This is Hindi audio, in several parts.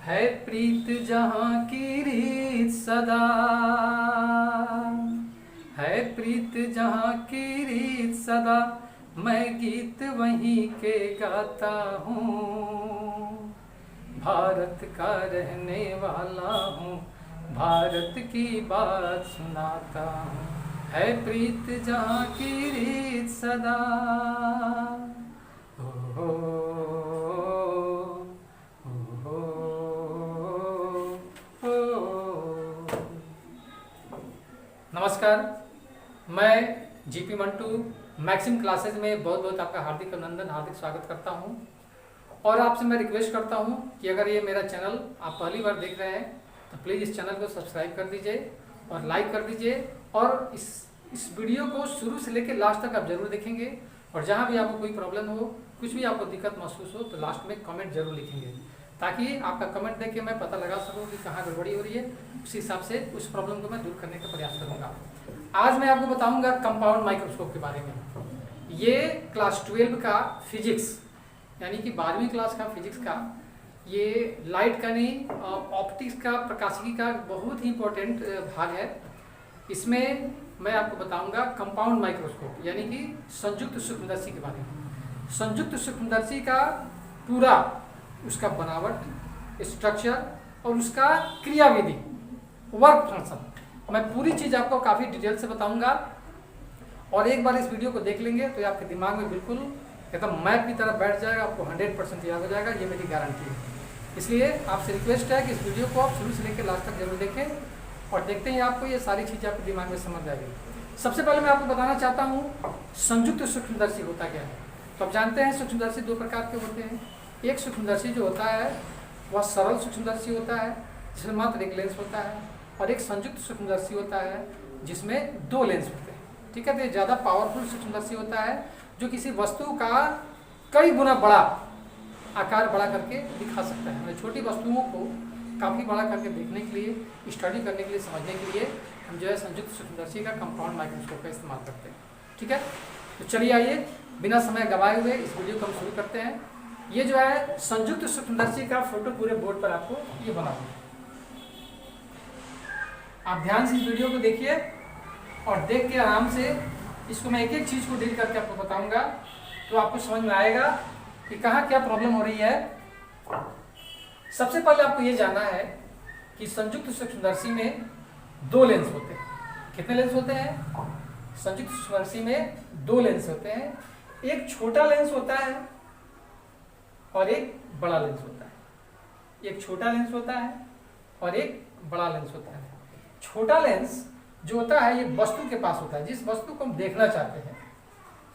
है प्रीत जहाँ की रीत सदा, है प्रीत जहाँ की रीत सदा, मैं गीत वहीं के गाता हूँ। भारत का रहने वाला हूँ, भारत की बात सुनाता हूँ। है प्रीत जहाँ की रीत सदा। हो हो हो हो हो। नमस्कार, मैं जीपी मंटू मैक्सिम क्लासेस में बहुत बहुत आपका हार्दिक अभिनंदन, हार्दिक स्वागत करता हूं। और आपसे मैं रिक्वेस्ट करता हूं कि अगर ये मेरा चैनल आप पहली बार देख रहे हैं तो प्लीज़ इस चैनल को सब्सक्राइब कर दीजिए और लाइक कर दीजिए। और इस वीडियो को शुरू से लेकर लास्ट तक आप जरूर देखेंगे। और जहाँ भी आपको कोई प्रॉब्लम हो, कुछ भी आपको दिक्कत महसूस हो, तो लास्ट में कमेंट जरूर लिखेंगे, ताकि आपका कमेंट देख के मैं पता लगा सकूँ कि कहाँ गड़बड़ी हो रही है। उसी हिसाब से उस प्रॉब्लम को मैं दूर करने का प्रयास करूँगा। आज मैं आपको बताऊंगा कंपाउंड माइक्रोस्कोप के बारे में। ये क्लास 12 का फिजिक्स, यानी कि 12वीं क्लास का फिजिक्स का, ये लाइट का नहीं, ऑप्टिक्स का, प्रकाशिकी का बहुत ही इंपॉर्टेंट भाग है। इसमें मैं आपको बताऊंगा कंपाउंड माइक्रोस्कोप, यानी कि संयुक्त सूक्ष्मदर्शी के बारे में। संयुक्त सूक्ष्मदर्शी का पूरा उसका बनावट, स्ट्रक्चर और उसका क्रियाविधि, वर्क फंक्शन, मैं पूरी चीज़ आपको काफ़ी डिटेल से बताऊंगा। और एक बार इस वीडियो को देख लेंगे तो आपके दिमाग में बिल्कुल एकदम मैप की तरह बैठ जाएगा, आपको 100% याद हो जाएगा, ये मेरी गारंटी है। इसलिए आपसे रिक्वेस्ट है कि इस वीडियो को आप शुरू से लेकर लास्ट तक जरूर देखें और देखते ही आपको ये सारी चीज़ें आपके दिमाग में समझ जाएगी। सबसे पहले मैं आपको बताना चाहता हूँ संयुक्त सूक्ष्मदर्शी होता क्या है। तो आप जानते हैं सूक्ष्मदर्शी दो प्रकार के होते हैं। एक सूक्ष्मदर्शी जो होता है वह सरल सूक्ष्मदर्शी होता है, जिसमें मात्र एक लेंस होता है। और एक संयुक्त सूक्ष्मदर्शी होता है जिसमें दो लेंस होते हैं। ठीक है, तो ये ज़्यादा पावरफुल सूक्ष्मदर्शी होता है जो किसी वस्तु का कई गुना बड़ा आकार बड़ा करके दिखा सकता है। मतलब छोटी वस्तुओं को काफ़ी बड़ा करके देखने के लिए, स्टडी करने के लिए, समझने के लिए हम जो है संयुक्त सूक्ष्मदर्शी का कंपाउंड माइक्रोस्कोप का इस्तेमाल करते हैं। ठीक है, तो चलिए आइए बिना समय गंवाए हुए इस वीडियो को हम शुरू करते हैं। ये जो है संयुक्त सूक्ष्मदर्शी का फोटो पूरे बोर्ड पर आपको ये बना हुआ है। आप ध्यान से इस वीडियो को देखिए और देख के आराम से इसको मैं एक एक चीज़ को डील करके आपको बताऊंगा, तो आपको समझ में आएगा कि कहाँ क्या प्रॉब्लम हो रही है। सबसे पहले आपको ये जानना है कि संयुक्त सूक्ष्मदर्शी में दो लेंस होते हैं। कितने लेंस होते हैं? संयुक्त सूक्ष्मदर्शी में दो लेंस होते हैं। एक छोटा लेंस होता है और एक बड़ा लेंस होता है। एक छोटा लेंस होता है और एक बड़ा लेंस होता है। छोटा लेंस जो होता है ये वस्तु के पास होता है। जिस वस्तु को हम देखना चाहते हैं,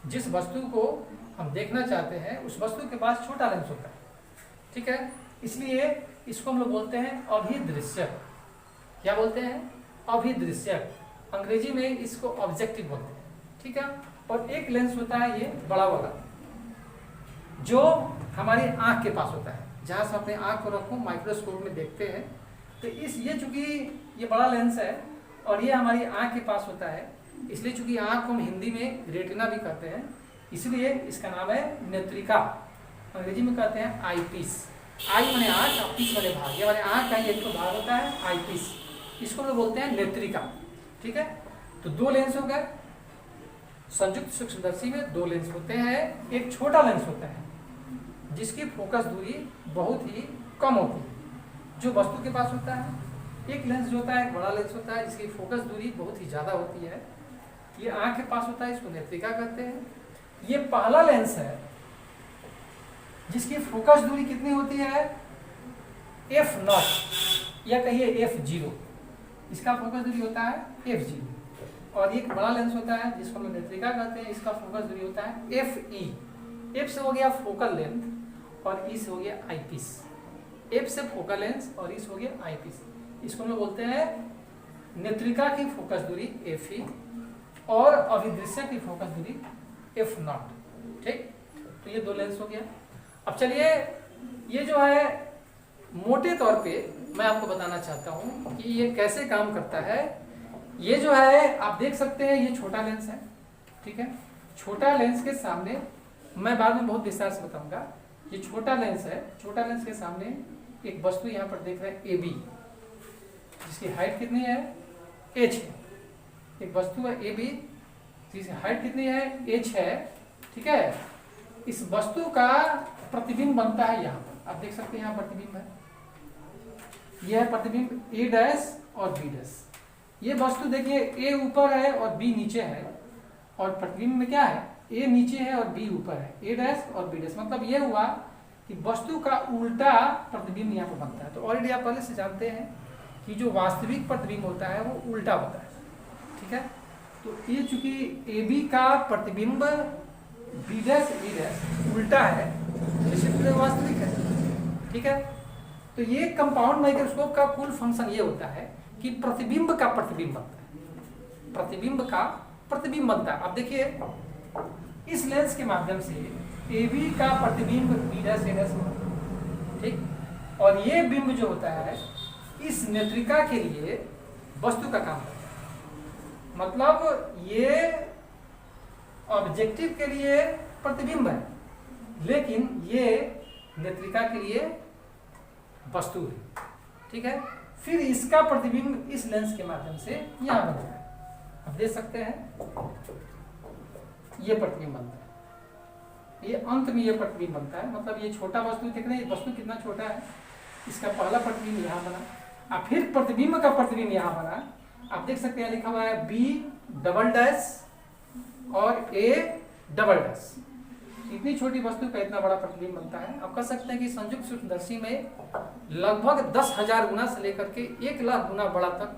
जिस वस्तु को हम देखना चाहते हैं उस वस्तु के पास छोटा लेंस होता है। ठीक है, इसलिए इसको हम लोग बोलते हैं अभिदृश्य। क्या बोलते हैं? अभिदृश्य। अंग्रेजी में इसको ऑब्जेक्टिव बोलते हैं। ठीक है, और एक लेंस होता है ये बड़ा वाला, जो हमारी आंख के पास होता है। जहाँ से अपने आंख को रखो, माइक्रोस्कोप में देखते हैं, तो ये चूंकि ये बड़ा लेंस है और ये हमारी आंख के पास होता है, इसलिए चूंकि आंख को हम हिंदी में रेटिना भी कहते हैं, इसलिए इसका नाम है नेत्रिका। अंग्रेजी में कहते हैं आई पीस। आई माने आंख और पीस वाले भाग, ये हमारे आंख का एक तो भाग होता है आई पीस, इसको हम लोग बोलते हैं नेत्रिका। ठीक है, तो दो लेंस हो गए। संयुक्त सूक्ष्मदर्शी में दो लेंस होते हैं। एक छोटा लेंस होता है जिसकी फोकस दूरी बहुत ही कम होती है, जो वस्तु के पास होता है। एक लेंस जो होता है, एक बड़ा लेंस होता है जिसकी फोकस दूरी बहुत ही ज़्यादा होती है। ये आंख के पास होता है, इसको नेत्रिका कहते हैं। ये पहला लेंस है जिसकी फोकस दूरी कितनी होती है? f0 या कहिए f0। इसका फोकस दूरी होता है f0। और एक बड़ा लेंस होता है जिसको हम नेत्रिका कहते हैं, इसका फोकस दूरी होता है fe। f से हो गया फोकल लेंथ और ई से हो गया आई पीस। f से फोकल लेंस और ई से हो गया आई पीस। इसको हम लोग बोलते हैं नेत्रिका की फोकस दूरी fe और अभिदृश्य की फोकस दूरी f0। ठीक, तो ये दो लेंस हो गया। अब चलिए ये जो है मोटे तौर पे मैं आपको बताना चाहता हूँ कि ये कैसे काम करता है। ये जो है आप देख सकते हैं, ये छोटा लेंस है। ठीक है, छोटा लेंस के सामने, मैं बाद में बहुत विस्तार से बताऊंगा, ये छोटा लेंस है। छोटा लेंस के सामने एक वस्तु यहाँ पर देख रहे हैं ए बी, जिसकी हाइट कितनी है h है। एक वस्तु है ए बी जिसकी हाइट कितनी है h है, ठीक है। इस वस्तु का प्रतिबिंब बनता है यहाँ पर, आप देख सकते हैं यहाँ प्रतिबिंब है, यह है प्रतिबिंब ए डैश और बी डैश। ये वस्तु देखिए ए ऊपर है और बी नीचे है, और प्रतिबिंब में क्या है ए नीचे है और बी ऊपर है, ए डैश और बी डैश। मतलब ये हुआ कि वस्तु का उल्टा प्रतिबिंब यहाँ पर बनता है। तो ऑलरेडी आप पहले से जानते हैं कि जो वास्तविक प्रतिबिंब होता है वो उल्टा होता है, ठीक है। तो ये चूंकि ए बी का प्रतिबिंब बी डैश ए डैश उल्टा है, निश्चित वास्तविक है, ठीक है। तो ये कंपाउंड माइक्रोस्कोप का कुल फंक्शन ये होता है कि प्रतिबिंब का प्रतिबिंब बनता है, प्रतिबिंब का प्रतिबिंब बनता है। अब देखिए इस लेंस के माध्यम से ए बी का प्रतिबिंब बी डैश ए डैश होगा, ठीक। और ये बिंब जो होता है इस नेत्रिका के लिए वस्तु का काम करता है। मतलब ये ऑब्जेक्टिव के लिए प्रतिबिंब है, लेकिन ये नेत्रिका के लिए वस्तु है, ठीक है। फिर इसका प्रतिबिंब इस लेंस के माध्यम से यहाँ बनता है, आप देख सकते हैं ये प्रतिबिंब बनता है, ये अंत में ये प्रतिबिंब बनता है। मतलब ये छोटा वस्तु देख रहे हैं, वस्तु कितना छोटा है, इसका पहला प्रतिबिंब यहाँ बना, और फिर प्रतिबिंब का प्रतिबिंब यहाँ बना। आप देख सकते हैं लिखा हुआ है बी डबल डैश और ए डबल डैश। इतनी छोटी वस्तु का इतना बड़ा प्रतिबिंब बनता है। आप कह सकते हैं कि संयुक्त सूक्ष्मदर्शी में लगभग 10,000 गुना से लेकर के 1,00,000 गुना बड़ा तक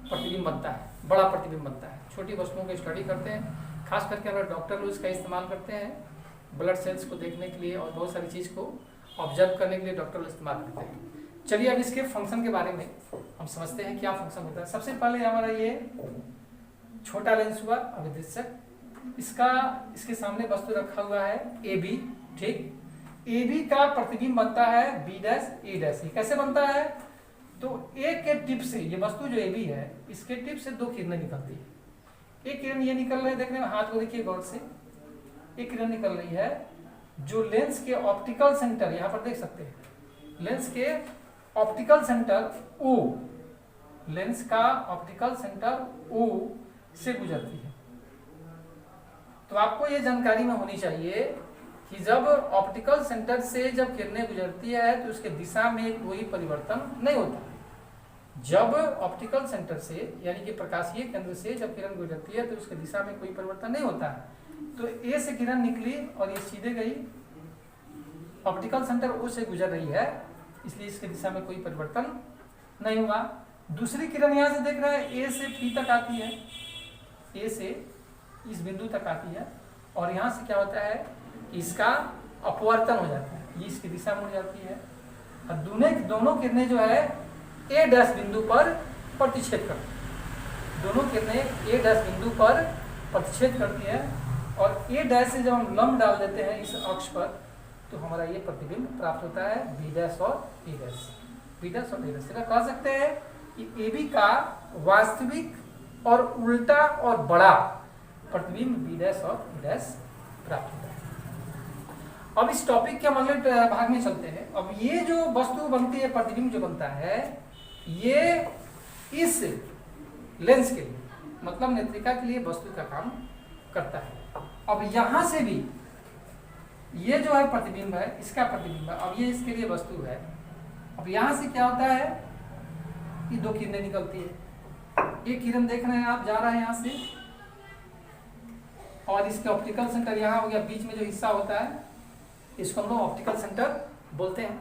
प्रतिबिंब बनता है, बड़ा प्रतिबिंब बनता है। छोटी वस्तुओं की स्टडी करते हैं, खास करके हमारे डॉक्टर लोग इसका इस्तेमाल करते हैं ब्लड सेल्स को देखने के लिए और बहुत सारी चीज़ को ऑब्जर्व करने के लिए डॉक्टर लोग इस्तेमाल करते हैं। चलिए अब इसके फंक्शन के बारे में हम समझते हैं क्या फंक्शन होता है। सबसे पहले हमारा ये छोटा लेंस हुआ अभिदृश्यक, इसके सामने वस्तु रखा हुआ है ए बी, ठीक। ए बी का प्रतिबिंब बनता है बी डैश ए डैश। कैसे बनता है, तो एक के टिप से, ये वस्तु जो ए बी है इसके टिप से दो किरणें निकलती है। एक किरण ये निकल रही है, देखने में हाथ को देखिए गौर से, एक किरण निकल रही है जो लेंस के ऑप्टिकल सेंटर, यहाँ पर देख सकते हैं लेंस के ऑप्टिकल सेंटर ओ, लेंस का ऑप्टिकल सेंटर ओ से गुजरती है। तो आपको ये जानकारी में होनी चाहिए कि जब ऑप्टिकल सेंटर से जब किरणें गुजरती है तो उसके दिशा में कोई परिवर्तन नहीं होता। जब ऑप्टिकल सेंटर से यानी कि प्रकाशीय केंद्र से जब किरण गुजरती है तो उसके दिशा में कोई परिवर्तन नहीं होता है। तो ए से किरण निकली और ये सीधे गई, ऑप्टिकल सेंटर ओ से गुजर रही है, इसलिए इसके दिशा में कोई परिवर्तन नहीं हुआ। दूसरी किरण यहाँ से देख रहा है ए से पी तक आती है, ए से इस बिंदु तक आती है, और यहाँ से क्या होता है कि इसका अपवर्तन हो जाता है, ये इसकी दिशा मुड़ जाती है और दोनों किरणें जो है ए डैश बिंदु पर प्रतिच्छेद करती है। दोनों किरणें ए डैश बिंदु पर प्रतिच्छेद करती है और ए डैश से जब हम लंब डाल देते हैं इस अक्ष पर तो हमारा ये प्रतिबिंब प्राप्त होता है बी डैश और ए डैश, बी डैश और ए डैश। कह सकते हैं कि ए बी का वास्तविक और उल्टा और बड़ा प्रतिबिंब बी डैश और ए डैश प्राप्त होता है। अब इस टॉपिक के हम अगले भाग में चलते हैं। अब ये जो वस्तु बनती है, प्रतिबिंब जो बनता है, ये इस लेंस के लिए मतलब नेत्रिका के लिए वस्तु का काम करता है। अब यहां से भी ये जो है प्रतिबिंब है, इसका प्रतिबिंब है, अब ये इसके लिए वस्तु है। अब यहां से क्या होता है कि दो किरणें निकलती है। एक किरण देख रहे हैं आप, जा रहा है यहां से और इसके ऑप्टिकल सेंटर यहाँ हो गया, बीच में जो हिस्सा होता है इसको हम लोग ऑप्टिकल सेंटर बोलते हैं।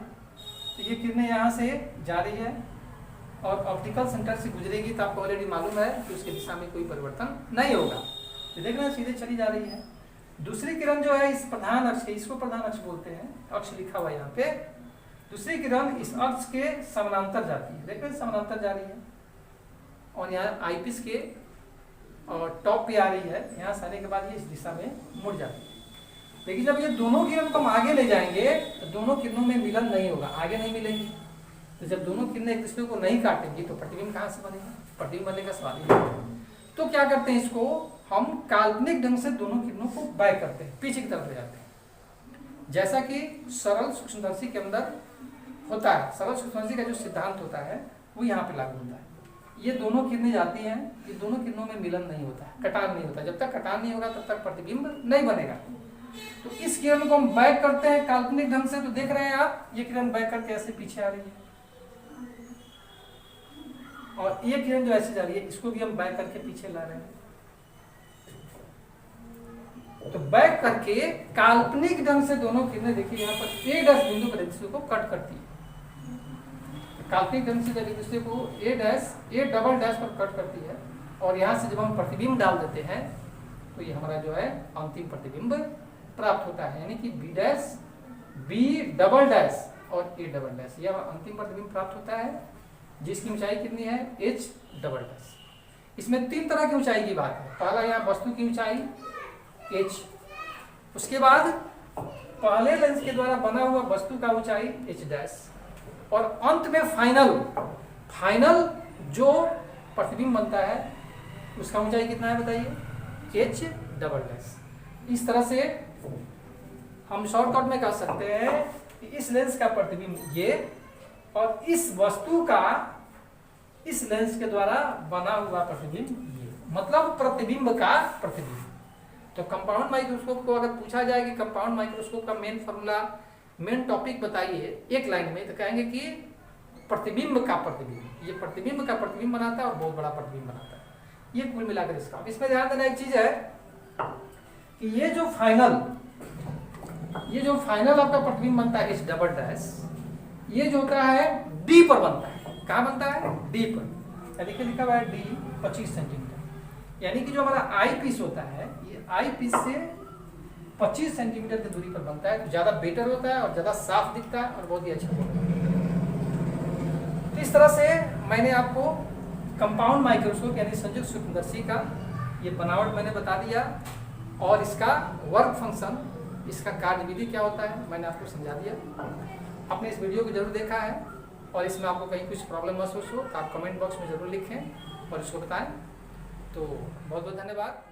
तो ये किरणें यहाँ से जा रही है और ऑप्टिकल सेंटर से गुजरेगी तो आपको ऑलरेडी मालूम है कि उसकी दिशा में कोई परिवर्तन नहीं होगा। तो देख रहे हैं सीधे चली जा रही है। दूसरी किरण जो है इस प्रधान अक्ष, इसको प्रधान अक्ष बोलते हैं, अक्ष लिखा हुआ है यहाँ पे। दूसरी किरण इस अक्ष के समानांतर जाती है, देख रहे हैं समानांतर जा रही है और यहाँ आईपीस के और टॉप पे आ रही है। यहाँ से आने के बाद ये इस दिशा में मुड़ जाती है। लेकिन जब ये दोनों किरण को हम आगे ले जाएंगे तो दोनों किरणों में मिलन नहीं होगा, आगे नहीं मिलेंगी। तो जब दोनों किरणें एक दूसरे को नहीं काटेंगी तो प्रतिबिंब कहाँ से बनेगा, प्रतिबिंब बनने का सवाल ही नहीं। तो क्या करते हैं, इसको हम काल्पनिक ढंग से दोनों किरणों को बैक करते हैं, पीछे की तरफ ले जाते हैं। जैसा कि सरल सूक्ष्मदर्शी के अंदर होता है, सरल सूक्ष्मदर्शी का जो सिद्धांत होता है वो यहाँ पे लागू होता है। ये दोनों किरणें जाती हैं, ये दोनों किरणों में मिलन नहीं होता है, कटान नहीं होता। जब तक कटान नहीं होगा तब तक प्रतिबिंब नहीं बनेगा। तो इस किरण को हम बैक करते हैं काल्पनिक ढंग से, तो देख रहे हैं आप ये किरण बैक करके ऐसे पीछे आ रही है, और ये किरण जो ऐसे जा रही है इसको भी हम बैक करके पीछे ला रहे हैं। तो बैक करके काल्पनिक ढंग से दोनों किरणें देखिए यहाँ पर ए डैश बिंदु पर एक दूसरे को कट करती है। काल्पनिक ढंग से जब एक दूसरे को ए डबल डैश पर कट करती है, और यहाँ से जब हम प्रतिबिंब डाल देते हैं तो ये हमारा जो है अंतिम प्रतिबिंब प्राप्त होता है, यानी कि B dash, B double dash और ए डबल डैश, यह अंतिम प्रतिबिंब प्राप्त होता है जिसकी ऊंचाई कितनी है एच डबल डैश। इसमें 3 तरह की ऊंचाई की बात है। पहला यहाँ वस्तु की ऊंचाई एच, उसके बाद पहले लेंस के द्वारा बना हुआ वस्तु का ऊंचाई एच डैश, और अंत में फाइनल जो प्रतिबिंब बनता है उसका ऊंचाई कितना है बताइए, एच डबल डैश। इस तरह से हम शॉर्टकट में कह सकते हैं कि इस लेंस का प्रतिबिंब ये, और इस वस्तु का इस लेंस के द्वारा बना हुआ प्रतिबिंब ये, मतलब प्रतिबिंब का प्रतिबिंब। तो कंपाउंड माइक्रोस्कोप को अगर पूछा जाए कि कंपाउंड माइक्रोस्कोप का मेन फॉर्मूला, मेन टॉपिक बताइए एक लाइन में, तो कहेंगे कि प्रतिबिंब का प्रतिबिंब, ये प्रतिबिंब का प्रतिबिंब बनाता है और बहुत बड़ा प्रतिबिंब बनाता है। ये कुल मिलाकर इसका। इसमें ध्यान देना एक चीज है कि ये जो फाइनल आपका प्रतिबिंब बनता है एच डबल डैश, ये जो होता है डी पर बनता है। कहाँ बनता है, डी पर। देखिए लिखा हुआ है डी 25 सेंटीमीटर, यानी कि जो हमारा आई पीस होता है ये आई पीस से 25 सेंटीमीटर की दूरी पर बनता है, तो ज्यादा बेटर होता है और ज्यादा साफ दिखता है और बहुत ही अच्छा होता है। तो इस तरह से मैंने आपको कंपाउंड माइक्रोस्कोप यानी संयुक्त सूक्ष्मदर्शी का ये बनावट मैंने बता दिया, और इसका वर्क फंक्शन, इसका कार्यविधि क्या होता है मैंने आपको समझा दिया। आपने इस वीडियो को जरूर देखा है, और इसमें आपको कहीं कुछ प्रॉब्लम महसूस हो तो आप कमेंट बॉक्स में जरूर लिखें और इसको बताएं। तो बहुत बहुत धन्यवाद।